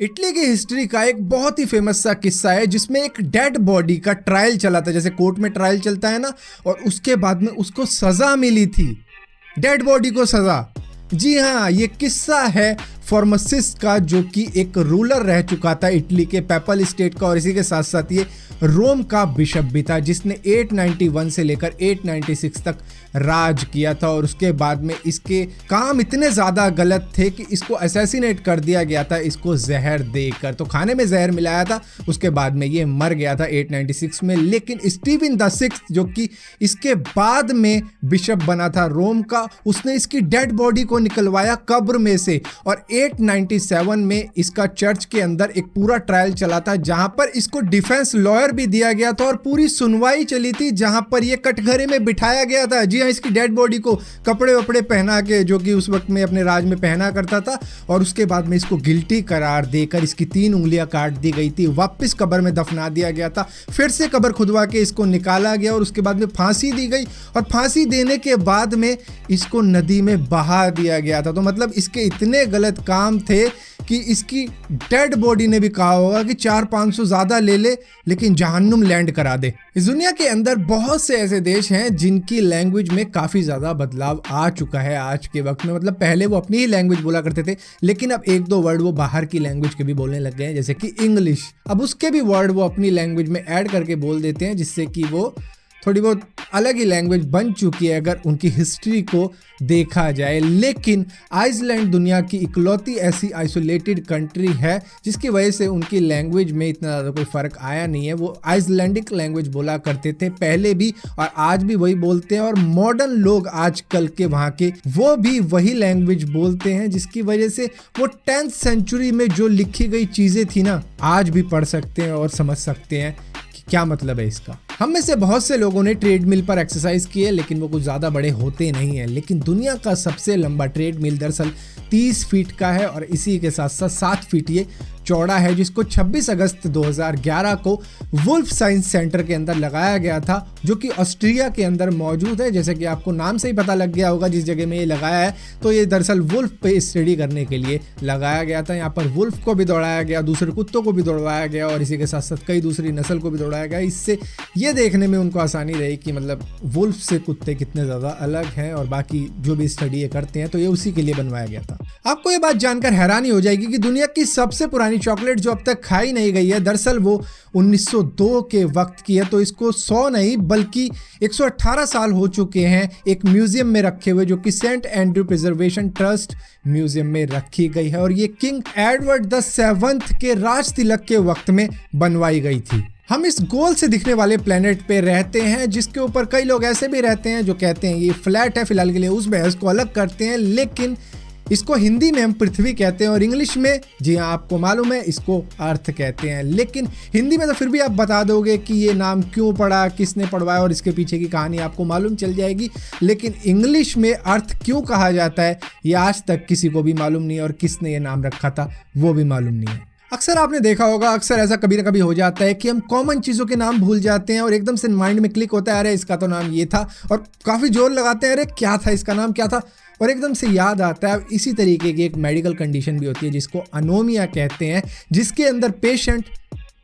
Italy की history का एक बहुत ही फेमस सा किस्सा है जिसमें एक डेड बॉडी का ट्रायल चला था, जैसे कोर्ट में ट्रायल चलता है ना, और उसके बाद में उसको सजा मिली थी। डेड बॉडी को सजा। जी हाँ, ये किस्सा है फार्मासिस्ट का, जो कि एक रूलर रह चुका था इटली के पेपल स्टेट का, और इसी के साथ साथ ये रोम का बिशप भी था जिसने 891 से लेकर 896 तक राज किया था। और उसके बाद में इसके काम इतने ज़्यादा गलत थे कि इसको असैसिनेट कर दिया गया था, इसको जहर देकर। तो खाने में जहर मिलाया था, उसके बाद में ये मर गया था 896 में। लेकिन स्टीवन द सिक्स्थ, जो कि इसके बाद में बिशप बना था रोम का, उसने इसकी डेड बॉडी को निकलवाया कब्र में से, और 897 में इसका चर्च के अंदर एक पूरा ट्रायल चला था जहां पर इसको डिफेंस लॉयर भी दिया गया था और पूरी सुनवाई चली थी, जहां पर ये कटघरे में बिठाया गया था। जी हाँ, इसकी डेड बॉडी को कपड़े वपड़े पहना के, जो कि उस वक्त में अपने राज में पहना करता था, और उसके बाद में इसको गिल्टी करार देकर इसकी 3 उंगलियां काट दी गई थी। वापस कब्र में दफना दिया गया था, फिर से कब्र खुदवा के इसको निकाला गया और उसके बाद में फांसी दी गई, और फांसी देने के बाद में इसको नदी में बहा दिया गया था। तो मतलब इसके इतने गलत काम थे कि इसकी डेड बॉडी ने भी कहा होगा कि 400-500 ज़्यादा ले ले, लेकिन जहन्नुम लैंड करा दे। इस दुनिया के अंदर बहुत से ऐसे देश हैं जिनकी लैंग्वेज में काफ़ी ज़्यादा बदलाव आ चुका है आज के वक्त में। मतलब पहले वो अपनी ही लैंग्वेज बोला करते थे, लेकिन अब 1-2 वर्ड वो बाहर की लैंग्वेज के भी बोलने लग गए हैं, जैसे कि इंग्लिश। अब उसके भी वर्ड वो अपनी लैंग्वेज में ऐड करके बोल देते हैं, जिससे कि वो थोड़ी बहुत अलग ही लैंग्वेज बन चुकी है अगर उनकी हिस्ट्री को देखा जाए। लेकिन आइसलैंड दुनिया की इकलौती ऐसी आइसोलेटेड कंट्री है जिसकी वजह से उनकी लैंग्वेज में इतना ज़्यादा कोई फ़र्क आया नहीं है। वो आइसलैंडिक लैंग्वेज बोला करते थे पहले भी, और आज भी वही बोलते हैं, और मॉडर्न लोग आजकल के वहाँ के वो भी वही लैंग्वेज बोलते हैं, जिसकी वजह से वो 10th सेंचुरी में जो लिखी गई चीज़ें थी ना, आज भी पढ़ सकते हैं और समझ सकते हैं कि क्या मतलब है इसका। हम में से बहुत से लोगों ने ट्रेडमिल पर एक्सरसाइज की है, लेकिन वो कुछ ज़्यादा बड़े होते नहीं हैं। लेकिन दुनिया का सबसे लंबा ट्रेडमिल दरअसल 30 फीट का है, और इसी के साथ साथ 7 फीट ये चौड़ा है, जिसको 26 अगस्त 2011 को वुल्फ साइंस सेंटर के अंदर लगाया गया था, जो कि ऑस्ट्रिया के अंदर मौजूद है। जैसे कि आपको नाम से ही पता लग गया होगा जिस जगह में ये लगाया है, तो ये दरअसल वुल्फ पे स्टडी करने के लिए लगाया गया था। यहाँ पर वुल्फ को भी दौड़ाया गया, दूसरे कुत्तों को भी दौड़ाया गया, और इसी के साथ साथ कई दूसरी नस्ल को भी दौड़ाया गया। इससे ये देखने में उनको आसानी रही कि मतलब वुल्फ से कुत्ते कितने ज़्यादा अलग हैं, और बाकी जो भी स्टडी ये करते हैं, तो ये उसी के लिए बनवाया गया था। आपको ये बात जानकर हैरानी हो जाएगी कि दुनिया की सबसे पुरानी चॉकलेट जो अब तक खाई नहीं गई है, दरअसल वो 1902 के वक्त की है। तो इसको 100 नहीं बल्कि 118 साल हो चुके हैं एक म्यूजियम में रखे हुए, जो कि Saint Andrew preservation trust museum में रखी गई है, और ये किंग एडवर्ड द 7th के राज तिलक के वक्त में बनवाई गई थी। हम इस गोल से दिखने वाले प्लेनेट पे रहते हैं, जिसके ऊपर कई लोग ऐसे भी रहते हैं जो कहते हैं ये फ्लैट है। फिलहाल के लिए उस बहस को अलग करते हैं, लेकिन इसको हिंदी में हम पृथ्वी कहते हैं, और इंग्लिश में, जी हाँ आपको मालूम है, इसको अर्थ कहते हैं। लेकिन हिंदी में तो फिर भी आप बता दोगे कि ये नाम क्यों पड़ा, किसने पढ़वाया, और इसके पीछे की कहानी आपको मालूम चल जाएगी। लेकिन इंग्लिश में अर्थ क्यों कहा जाता है, ये आज तक किसी को भी मालूम नहीं है, और किसने ये नाम रखा था वो भी मालूम नहीं है। अक्सर आपने देखा होगा, अक्सर ऐसा कभी ना कभी हो जाता है कि हम कॉमन चीज़ों के नाम भूल जाते हैं, और एकदम से माइंड में क्लिक होता है, अरे इसका तो नाम ये था, और काफ़ी जोर लगाते हैं, अरे क्या था इसका नाम, क्या था, और एकदम से याद आता है। इसी तरीके की एक मेडिकल कंडीशन भी होती है जिसको अनोमिया कहते हैं, जिसके अंदर पेशेंट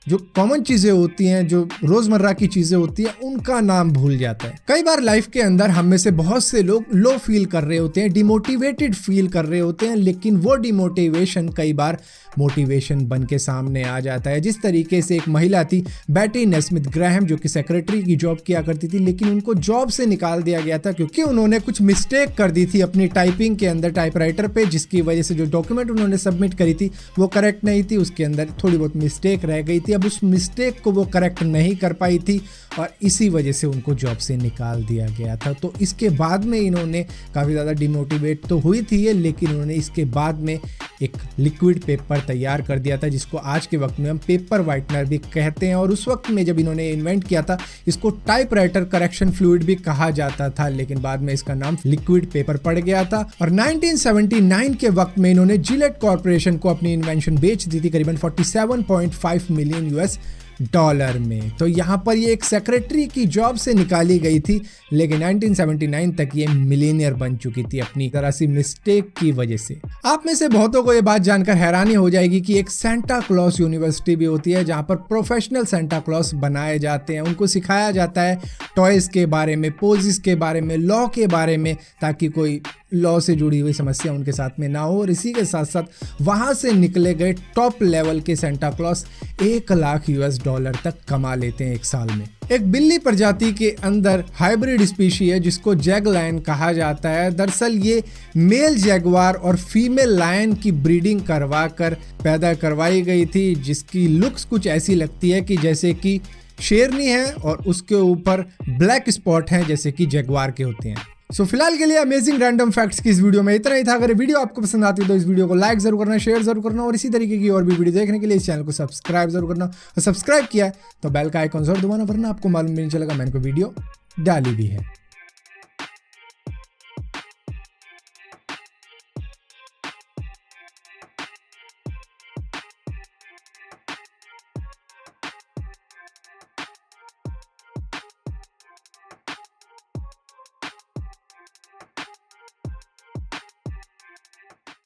जो कॉमन चीज़ें होती हैं, जो रोज़मर्रा की चीज़ें होती हैं, उनका नाम भूल जाता है। कई बार लाइफ के अंदर हम में से बहुत से लोग लो फील कर रहे होते हैं, डिमोटिवेटेड फील कर रहे होते हैं, लेकिन वो डिमोटिवेशन कई बार मोटिवेशन बन के सामने आ जाता है। जिस तरीके से एक महिला थी बैटी नेस्मिथ ग्राहम, जो कि सेक्रेटरी की जॉब किया करती थी, लेकिन उनको जॉब से निकाल दिया गया था क्योंकि उन्होंने कुछ मिस्टेक कर दी थी अपनी टाइपिंग के अंदर, टाइपराइटर पे, जिसकी वजह से जो डॉक्यूमेंट उन्होंने सबमिट करी थी वो करेक्ट नहीं थी, उसके अंदर थोड़ी बहुत मिस्टेक रह गई थी। अब उस मिस्टेक को वो करेक्ट नहीं कर पाई थी, और इसी वजह से उनको जॉब से निकाल दिया गया था। तो इसके बाद में इन्होंने काफ़ी ज़्यादा डिमोटिवेट तो हुई थी ये, लेकिन उन्होंने इसके बाद में एक लिक्विड पेपर तैयार कर दिया था, जिसको आज के वक्त में हम पेपर वाइटनर भी कहते हैं। और उस वक्त में जब इन्होंने इन्वेंट किया था, इसको टाइपराइटर करेक्शन फ्लूइड भी कहा जाता था, लेकिन बाद में इसका नाम लिक्विड पेपर पड़ गया था। और 1979 के वक्त में इन्होंने जिलेट कॉर्पोरेशन को अपनी इन्वेंशन बेच दी थी, करीबन $47.5 मिलियन डॉलर में। तो यहाँ पर ये एक सेक्रेटरी की जॉब से निकाली गई थी, लेकिन 1979 तक ये मिलीनियर बन चुकी थी अपनी तरह सी मिस्टेक की वजह से। आप में से बहुतों को ये बात जानकर हैरानी हो जाएगी कि एक सेंटा क्लॉस यूनिवर्सिटी भी होती है जहाँ पर प्रोफेशनल सेंटा क्लॉस बनाए जाते हैं। उनको सिखाया जाता है टॉयज के बारे में, पोजेस के बारे में, लॉ के बारे में, ताकि कोई लॉ से जुड़ी हुई समस्या उनके साथ में ना हो। और इसी के साथ साथ वहां से निकले गए टॉप लेवल के Santa Claus 1 lakh US dollar तक कमा लेते हैं एक साल में। एक बिल्ली प्रजाति के अंदर हाइब्रिड स्पीशी है जिसको जैग लायन कहा जाता है। दरअसल ये मेल जैगवार और फीमेल लायन की ब्रीडिंग करवा कर पैदा करवाई गई थी, जिसकी लुक्स कुछ ऐसी लगती है कि जैसे कि शेरनी है और उसके ऊपर ब्लैक स्पॉट हैं जैसे कि जैगवार के होते हैं। सो फिलहाल के लिए अमेजिंग रैंडम फैक्ट्स की इस वीडियो में इतना ही था। अगर वीडियो आपको पसंद आती है तो इस वीडियो को लाइक जरूर करना, शेयर जरूर करना और इसी तरीके की और भी वीडियो देखने के लिए इस चैनल को सब्सक्राइब जरूर करना। और सब्सक्राइब किया है तो बेल का आइकॉन जरूर दबाना, वरना आपको मालूम नहीं चलेगा मैंने कोई वीडियो डाली भी है।